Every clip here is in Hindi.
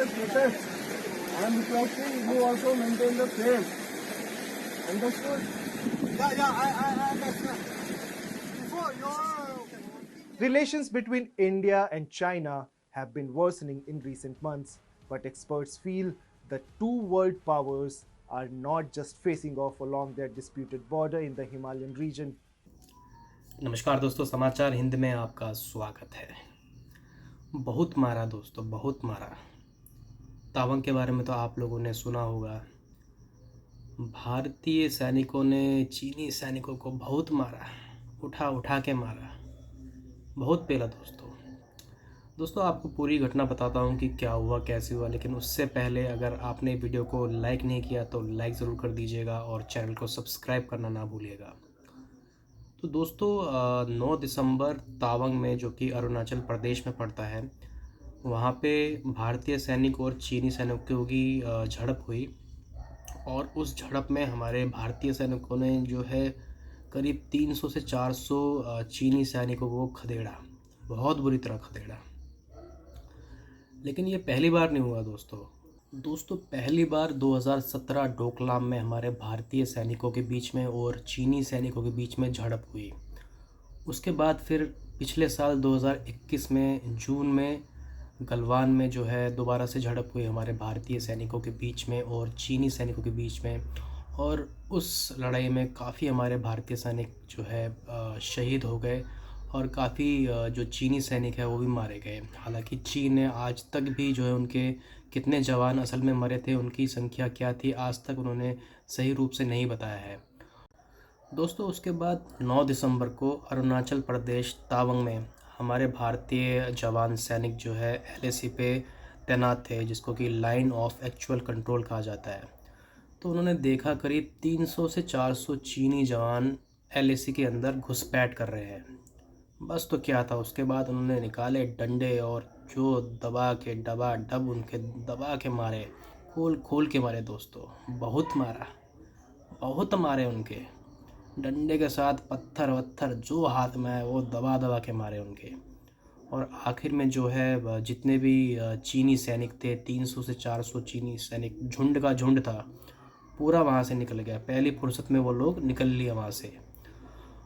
yes, protest. I am requesting you also maintain the same. Understood? I understand. Before your Relations between India and China have been worsening in recent months, but experts feel the two world powers are not just facing off along their disputed border in the Himalayan region. नमस्कार दोस्तों, समाचार हिंद में आपका स्वागत है। बहुत मारा दोस्तों, बहुत मारा। तावंग के बारे में तो आप लोगों ने सुना होगा। भारतीय सैनिकों ने चीनी सैनिकों को बहुत मारा, उठा उठा के मारा, बहुत पेला दोस्तों आपको पूरी घटना बताता हूँ कि क्या हुआ, कैसे हुआ। लेकिन उससे पहले अगर आपने वीडियो को लाइक नहीं किया तो लाइक ज़रूर कर दीजिएगा और चैनल को सब्सक्राइब करना ना भूलिएगा। तो दोस्तों 9 दिसंबर तावंग में, जो कि अरुणाचल प्रदेश में पड़ता है, वहाँ पे भारतीय सैनिक और चीनी सैनिकों की झड़प हुई। और उस झड़प में हमारे भारतीय सैनिकों ने जो है करीब 300 से 400 चीनी सैनिकों को खदेड़ा, बहुत बुरी तरह खदेड़ा। लेकिन ये पहली बार नहीं हुआ दोस्तों पहली बार 2017 डोकलाम में हमारे भारतीय सैनिकों के बीच में और चीनी सैनिकों के बीच में झड़प हुई। उसके बाद फिर पिछले साल 2021 में जून में गलवान में जो है दोबारा से झड़प हुई हमारे भारतीय सैनिकों के बीच में और चीनी सैनिकों के बीच में। और उस लड़ाई में काफ़ी हमारे भारतीय सैनिक जो है शहीद हो गए और काफ़ी जो चीनी सैनिक है वो भी मारे गए। हालांकि चीन ने आज तक भी जो है उनके कितने जवान असल में मरे थे, उनकी संख्या क्या थी, आज तक उन्होंने सही रूप से नहीं बताया है दोस्तों। उसके बाद 9 दिसंबर को अरुणाचल प्रदेश तावंग में हमारे भारतीय जवान सैनिक जो है LAC पे तैनात थे, जिसको कि लाइन ऑफ एक्चुअल कंट्रोल कहा जाता है। तो उन्होंने देखा करीब 300 से 400 चीनी जवान LAC के अंदर घुसपैठ कर रहे हैं। बस तो क्या था, उसके बाद उन्होंने निकाले डंडे और जो दबा के डबा डब उनके दबा के मारे, खोल खोल के मारे दोस्तों, बहुत मारा, बहुत मारे। उनके डंडे के साथ पत्थर वत्थर जो हाथ में आए वो दबा दबा के मारे उनके। और आखिर में जो है जितने भी चीनी सैनिक थे, 300 से 400 चीनी सैनिक, झुंड का झुंड था, पूरा वहाँ से निकल गया। पहली फुर्सत में वो लोग निकल लिए वहाँ से।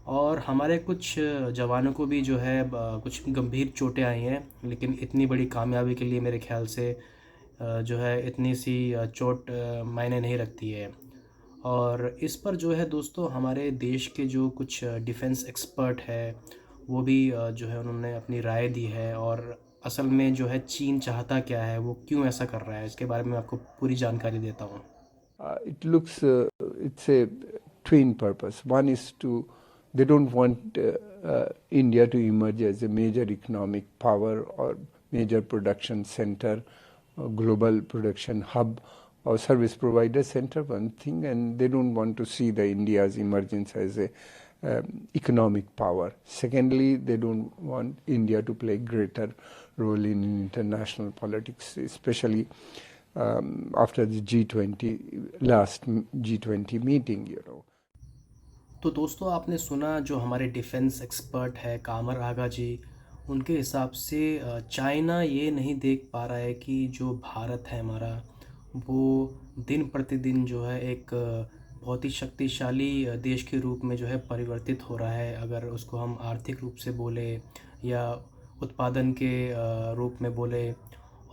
और हमारे कुछ जवानों को भी जो है कुछ गंभीर चोटें आई हैं, लेकिन इतनी बड़ी कामयाबी के लिए मेरे ख्याल से जो है इतनी सी चोट मायने नहीं रखती है। और इस पर जो है दोस्तों हमारे देश के जो कुछ डिफेंस एक्सपर्ट है वो भी जो है उन्होंने अपनी राय दी है। और असल में जो है चीन चाहता क्या है, वो क्यों ऐसा कर रहा है, इसके बारे में आपको पूरी जानकारी देता हूँ। It looks it's a twin purpose. One is they don't want India to emerge as a major economic power or major production center, global production hub or service provider center, one thing, and they don't want to see the India's emergence as a economic power. Secondly, they don't want India to play greater role in international politics, especially after the last G20 meeting, तो दोस्तों आपने सुना जो हमारे डिफेंस एक्सपर्ट है कामर आगा जी, उनके हिसाब से चाइना ये नहीं देख पा रहा है कि जो भारत है हमारा, वो दिन प्रतिदिन जो है एक बहुत ही शक्तिशाली देश के रूप में जो है परिवर्तित हो रहा है। अगर उसको हम आर्थिक रूप से बोले या उत्पादन के रूप में बोले।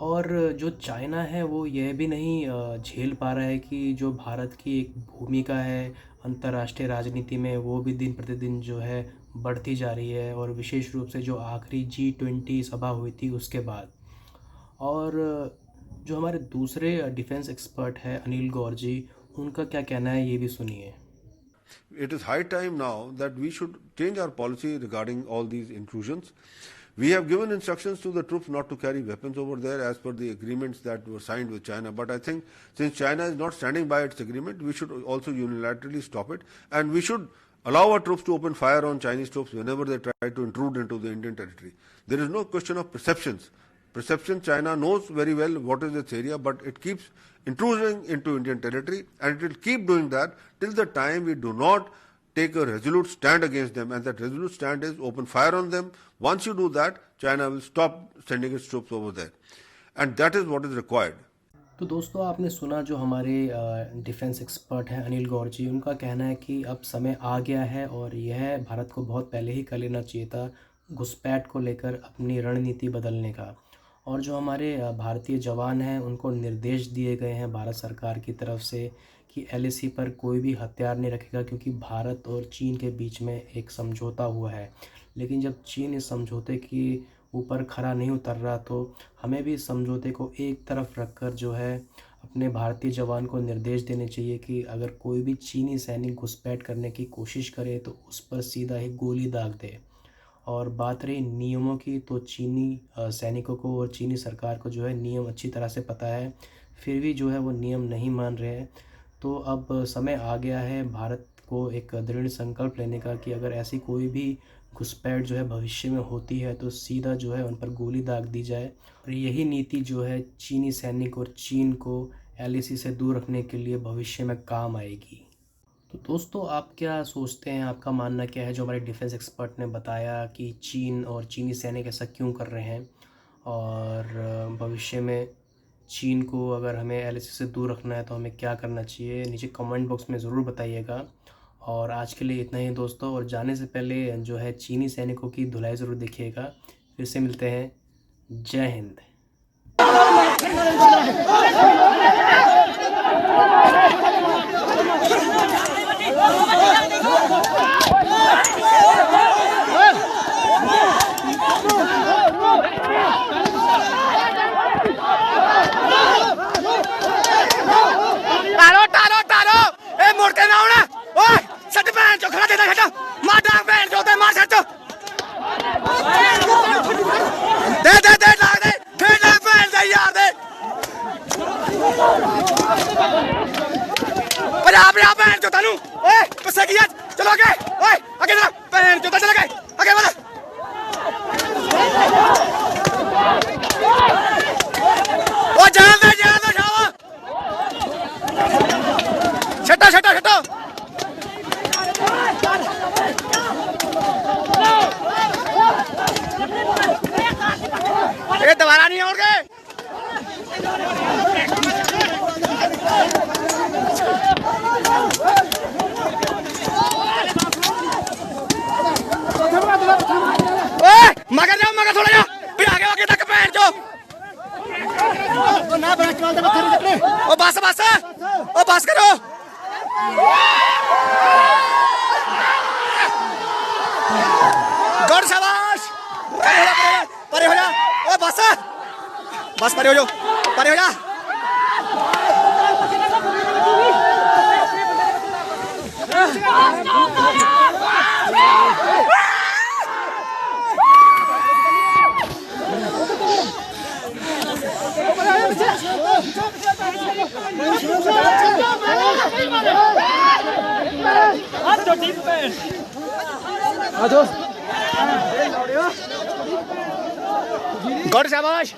और जो चाइना है वो यह भी नहीं झेल पा रहा है कि जो भारत की एक भूमिका है अंतर्राष्ट्रीय राजनीति में, वो भी दिन प्रतिदिन जो है बढ़ती जा रही है। और विशेष रूप से जो आखिरी G20 सभा हुई थी उसके बाद। और जो हमारे दूसरे डिफेंस एक्सपर्ट है अनिल गौर जी, उनका क्या कहना है ये भी सुनिए। It is high time now that we should change our policy regarding all these intrusions. We have given instructions to the troops not to carry weapons over there as per the agreements that were signed with China. But I think since China is not standing by its agreement, we should also unilaterally stop it. And we should allow our troops to open fire on Chinese troops whenever they try to intrude into the Indian territory. There is no question of perceptions. Perception, China knows very well what is its area, but it keeps intruding into Indian territory, and it will keep doing that till the time we do not take a resolute stand against them, and that resolute stand is open fire on them. Once you do that, China will stop sending its troops over there. and that is what is required. तो दोस्तों आपने सुना जो हमारे डिफेंस एक्सपर्ट हैं अनिल गौर जी, उनका कहना है कि अब समय आ गया है और यह भारत को बहुत पहले ही कर लेना चाहिए था घुसपैठ को लेकर अपनी रणनीति बदलने का। और जो हमारे भारतीय जवान हैं उनको निर्देश दिए गए हैं भारत सरकार की तरफ से कि LAC पर कोई भी हथियार नहीं रखेगा, क्योंकि भारत और चीन के बीच में एक समझौता हुआ है। लेकिन जब चीन इस समझौते की ऊपर खरा नहीं उतर रहा तो हमें भी इस समझौते को एक तरफ रखकर जो है अपने भारतीय जवान को निर्देश देने चाहिए कि अगर कोई भी चीनी सैनिक घुसपैठ करने की कोशिश करे तो उस पर सीधा ही गोली दाग दे। और बात रही नियमों की, तो चीनी सैनिकों को और चीनी सरकार को जो है नियम अच्छी तरह से पता है, फिर भी जो है वो नियम नहीं मान रहे हैं। तो अब समय आ गया है भारत को एक दृढ़ संकल्प लेने का कि अगर ऐसी कोई भी घुसपैठ जो है भविष्य में होती है तो सीधा जो है उन पर गोली दाग दी जाए। और यही नीति जो है चीनी सैनिक और चीन को LAC से दूर रखने के लिए भविष्य में काम आएगी। तो दोस्तों आप क्या सोचते हैं, आपका मानना क्या है जो हमारे डिफेंस एक्सपर्ट ने बताया कि चीन और चीनी सैनिक ऐसा क्यों कर रहे हैं, और भविष्य में चीन को अगर हमें LAC से दूर रखना है तो हमें क्या करना चाहिए, नीचे कमेंट बॉक्स में ज़रूर बताइएगा। और आज के लिए इतना ही दोस्तों, और जाने से पहले जो है चीनी सैनिकों की धुलाई ज़रूर देखिएगा। फिर से मिलते हैं, जय हिंद। चलो आगे, आगे चलो, पैन चलो, चल आगे, आगे बढ़, ओ जान दे शावा, छटा छटा छटा, ये दोबारा नहीं और गए। मगर जाओ, मगर थोड़ा जाओ, फिर आगे तक पैर जो ना बस ओ बस करो। गौर शाबाश, परे हो जा, ओ बस परे हो जाओ, परे हो जा। गौर शाबाश।